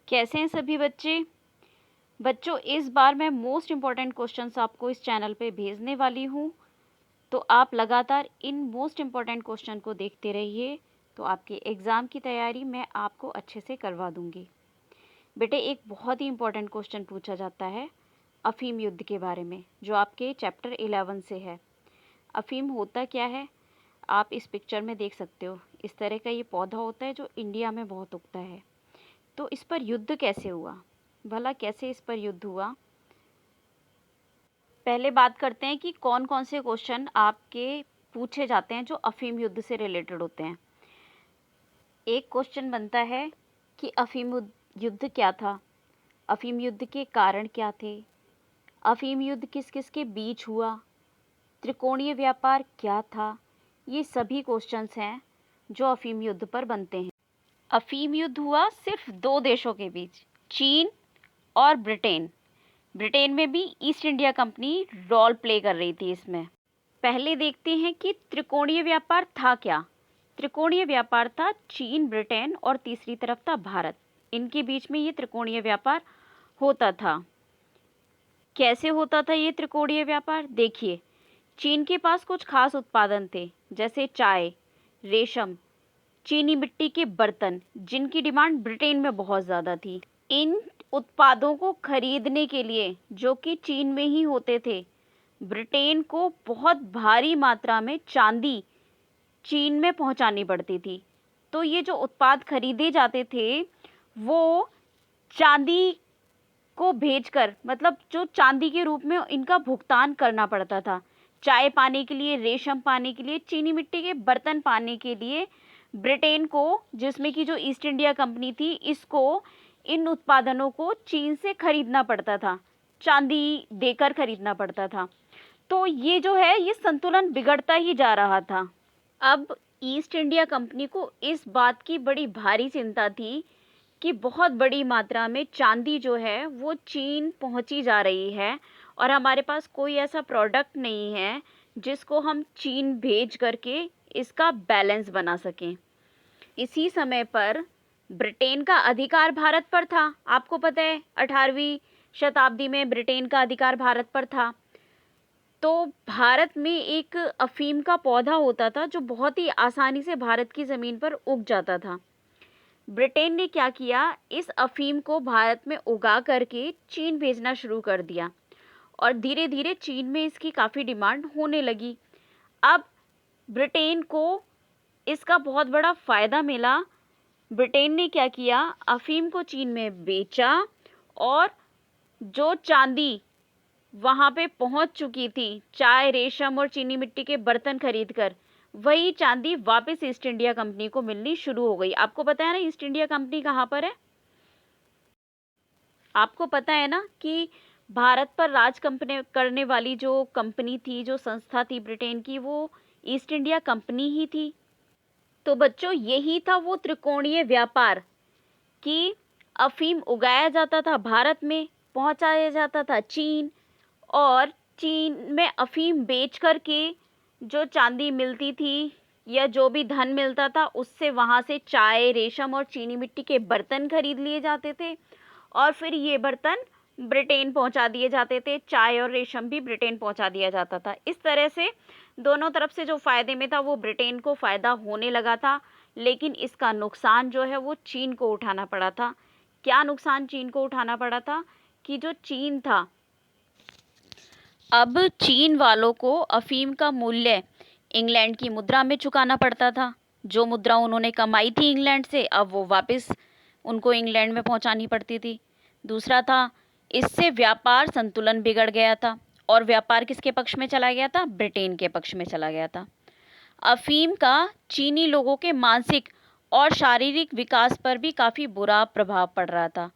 कैसे हैं सभी बच्चे। बच्चों, इस बार मैं मोस्ट इम्पॉर्टेंट क्वेश्चंस आपको इस चैनल पे भेजने वाली हूँ, तो आप लगातार इन मोस्ट इम्पॉर्टेंट क्वेश्चन को देखते रहिए, तो आपके एग्ज़ाम की तैयारी मैं आपको अच्छे से करवा दूँगी। बेटे, एक बहुत ही इम्पॉर्टेंट क्वेश्चन पूछा जाता है अफ़ीम युद्ध के बारे में, जो आपके चैप्टर 11 से है। अफ़ीम होता क्या है, आप इस पिक्चर में देख सकते हो। इस तरह का ये पौधा होता है जो इंडिया में बहुत उगता है। तो इस पर युद्ध कैसे हुआ, भला कैसे इस पर युद्ध हुआ। पहले बात करते हैं कि कौन कौन से क्वेश्चन आपके पूछे जाते हैं जो अफ़ीम युद्ध से रिलेटेड होते हैं। एक क्वेश्चन बनता है कि अफ़ीम युद्ध क्या था, अफ़ीम युद्ध के कारण क्या थे, अफ़ीम युद्ध किस किस के बीच हुआ, त्रिकोणीय व्यापार क्या था। ये सभी क्वेश्चंस हैं जो अफ़ीम युद्ध पर बनते हैं। अफ़ीम युद्ध हुआ सिर्फ दो देशों के बीच, चीन और ब्रिटेन। ब्रिटेन में भी East India Company role play कर रही थी इसमें। पहले देखते हैं कि त्रिकोणीय व्यापार था क्या। त्रिकोणीय व्यापार था चीन, ब्रिटेन और तीसरी तरफ था भारत। इनके बीच में ये त्रिकोणीय व्यापार होता था। कैसे होता था ये त्रिकोणीय व्यापार? देखिए, चीन के पास कुछ खास उत्पादन थे, जैसे चाय, रेशम, चीनी मिट्टी के बर्तन, जिनकी डिमांड ब्रिटेन में बहुत ज़्यादा थी। इन उत्पादों को खरीदने के लिए, जो कि चीन में ही होते थे, ब्रिटेन को बहुत भारी मात्रा में चांदी चीन में पहुंचानी पड़ती थी। तो ये जो उत्पाद खरीदे जाते थे वो चांदी को भेजकर, मतलब जो चांदी के रूप में इनका भुगतान करना पड़ता था। चाय पाने के लिए, रेशम पाने के लिए, चीनी मिट्टी के बर्तन पाने के लिए ब्रिटेन को, जिसमें कि जो ईस्ट इंडिया कंपनी थी, इसको इन उत्पादनों को चीन से खरीदना पड़ता था, चांदी देकर खरीदना पड़ता था। तो ये जो है, ये संतुलन बिगड़ता ही जा रहा था। अब ईस्ट इंडिया कंपनी को इस बात की बड़ी भारी चिंता थी कि बहुत बड़ी मात्रा में चांदी जो है वो चीन पहुंची जा रही है और हमारे पास कोई ऐसा प्रोडक्ट नहीं है जिसको हम चीन भेज करके इसका बैलेंस बना सकें। इसी समय पर ब्रिटेन का अधिकार भारत पर था। आपको पता है 18वीं शताब्दी में ब्रिटेन का अधिकार भारत पर था। तो भारत में एक अफीम का पौधा होता था जो बहुत ही आसानी से भारत की ज़मीन पर उग जाता था। ब्रिटेन ने क्या किया, इस अफीम को भारत में उगा करके चीन भेजना शुरू कर दिया और धीरे धीरे चीन में इसकी काफ़ी डिमांड होने लगी। अब ब्रिटेन को इसका बहुत बड़ा फ़ायदा मिला। ब्रिटेन ने क्या किया, अफीम को चीन में बेचा और जो चांदी वहाँ पे पहुँच चुकी थी, चाय, रेशम और चीनी मिट्टी के बर्तन खरीदकर, वही चांदी वापस ईस्ट इंडिया कंपनी को मिलनी शुरू हो गई। आपको पता है ना ईस्ट इंडिया कंपनी कहाँ पर है? आपको पता है ना कि भारत पर राज कंपनी करने वाली जो कंपनी थी, जो संस्था थी ब्रिटेन की, वो ईस्ट इंडिया कंपनी ही थी। तो बच्चों, यही था वो त्रिकोणीय व्यापार कि अफीम उगाया जाता था भारत में, पहुंचाया जाता था चीन, और चीन में अफीम बेच करके जो चांदी मिलती थी या जो भी धन मिलता था, उससे वहाँ से चाय, रेशम और चीनी मिट्टी के बर्तन खरीद लिए जाते थे और फिर ये बर्तन ब्रिटेन पहुँचा दिए जाते थे। चाय और रेशम भी ब्रिटेन पहुँचा दिया जाता था। इस तरह से दोनों तरफ से जो फ़ायदे में था वो ब्रिटेन को फ़ायदा होने लगा था, लेकिन इसका नुकसान जो है वो चीन को उठाना पड़ा था। क्या नुकसान चीन को उठाना पड़ा था कि जो चीन था, अब चीन वालों को अफीम का मूल्य इंग्लैंड की मुद्रा में चुकाना पड़ता था। जो मुद्रा उन्होंने कमाई थी इंग्लैंड से, अब वो वापस उनको इंग्लैंड में पहुंचानी पड़ती थी। दूसरा था, इससे व्यापार संतुलन बिगड़ गया था और व्यापार किसके पक्ष में चला गया था? ब्रिटेन के पक्ष में चला गया था। अफीम का चीनी लोगों के मानसिक और शारीरिक विकास पर भी काफ़ी बुरा प्रभाव पड़ रहा था।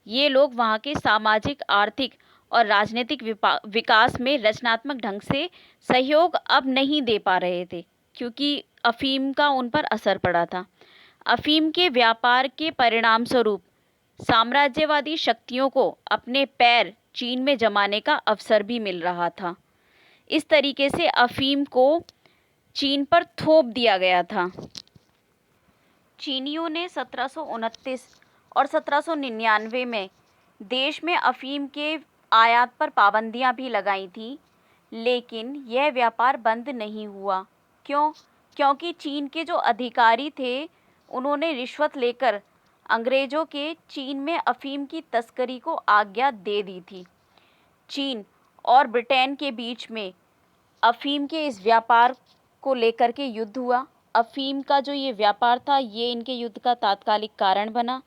ये लोग वहाँ के सामाजिक, आर्थिक और राजनीतिक विकास में रचनात्मक ढंग से सहयोग अब नहीं दे पा रहे थे, क्योंकि अफीम का उन पर असर पड़ा था। अफीम के व्यापार के परिणाम स्वरूप साम्राज्यवादी शक्तियों को अपने पैर चीन में जमाने का अवसर भी मिल रहा था। इस तरीके से अफीम को चीन पर थोप दिया गया था। चीनियों ने 1729 और 1799 में देश में अफ़ीम के आयात पर पाबंदियां भी लगाई थी, लेकिन यह व्यापार बंद नहीं हुआ। क्यों? क्योंकि चीन के जो अधिकारी थे उन्होंने रिश्वत लेकर अंग्रेज़ों के चीन में अफ़ीम की तस्करी को आज्ञा दे दी थी। चीन और ब्रिटेन के बीच में अफ़ीम के इस व्यापार को लेकर के युद्ध हुआ। अफ़ीम का जो ये व्यापार था ये इनके युद्ध का तात्कालिक कारण बना।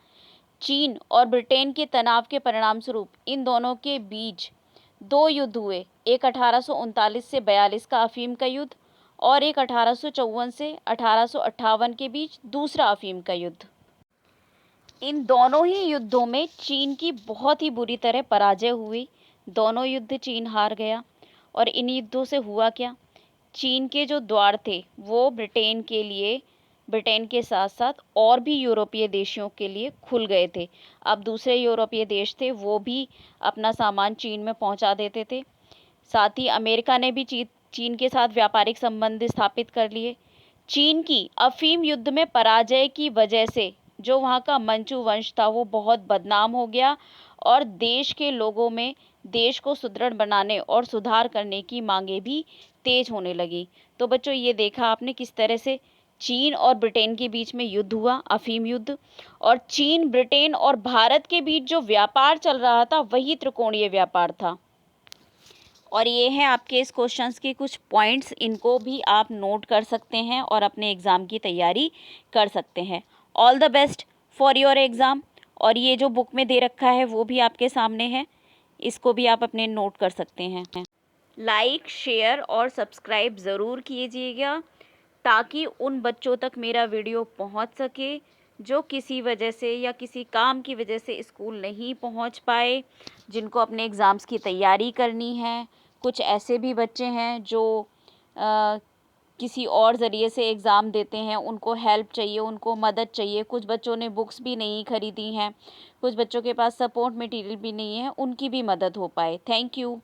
चीन और ब्रिटेन के तनाव के परिणाम स्वरूप इन दोनों के बीच 2 युद्ध हुए, एक 1839 से 42 का अफ़ीम का युद्ध और एक 1854 से 1858 के बीच दूसरा अफ़ीम का युद्ध। इन दोनों ही युद्धों में चीन की बहुत ही बुरी तरह पराजय हुई। दोनों युद्ध चीन हार गया और इन युद्धों से हुआ क्या? चीन के जो द्वार थे वो ब्रिटेन के लिए, ब्रिटेन के साथ साथ और भी यूरोपीय देशों के लिए खुल गए थे। अब दूसरे यूरोपीय देश थे वो भी अपना सामान चीन में पहुंचा देते थे। साथ ही अमेरिका ने भी चीन के साथ व्यापारिक संबंध स्थापित कर लिए। चीन की अफ़ीम युद्ध में पराजय की वजह से जो वहाँ का मंचू वंश था वो बहुत बदनाम हो गया और देश के लोगों में देश को सुदृढ़ बनाने और सुधार करने की मांगें भी तेज होने लगी। तो बच्चों ये देखा आपने किस तरह से चीन और ब्रिटेन के बीच में युद्ध हुआ, अफ़ीम युद्ध, और चीन, ब्रिटेन और भारत के बीच जो व्यापार चल रहा था वही त्रिकोणीय व्यापार था। और ये हैं आपके इस क्वेश्चंस के कुछ पॉइंट्स, इनको भी आप नोट कर सकते हैं और अपने एग्ज़ाम की तैयारी कर सकते हैं। All the best for your exam. और ये जो बुक में दे रखा है वो भी आपके सामने है, इसको भी आप अपने नोट कर सकते हैं। लाइक, शेयर और सब्सक्राइब ज़रूर कीजिएगा ताकि उन बच्चों तक मेरा वीडियो पहुंच सके जो किसी वजह से या किसी काम की वजह से स्कूल नहीं पहुंच पाए, जिनको अपने एग्ज़ाम्स की तैयारी करनी है। कुछ ऐसे भी बच्चे हैं जो किसी और ज़रिए से एग्ज़ाम देते हैं, उनको हेल्प चाहिए, उनको मदद चाहिए। कुछ बच्चों ने बुक्स भी नहीं ख़रीदी हैं, कुछ बच्चों के पास सपोर्ट मटेरियल भी नहीं है, उनकी भी मदद हो पाए। Thank you.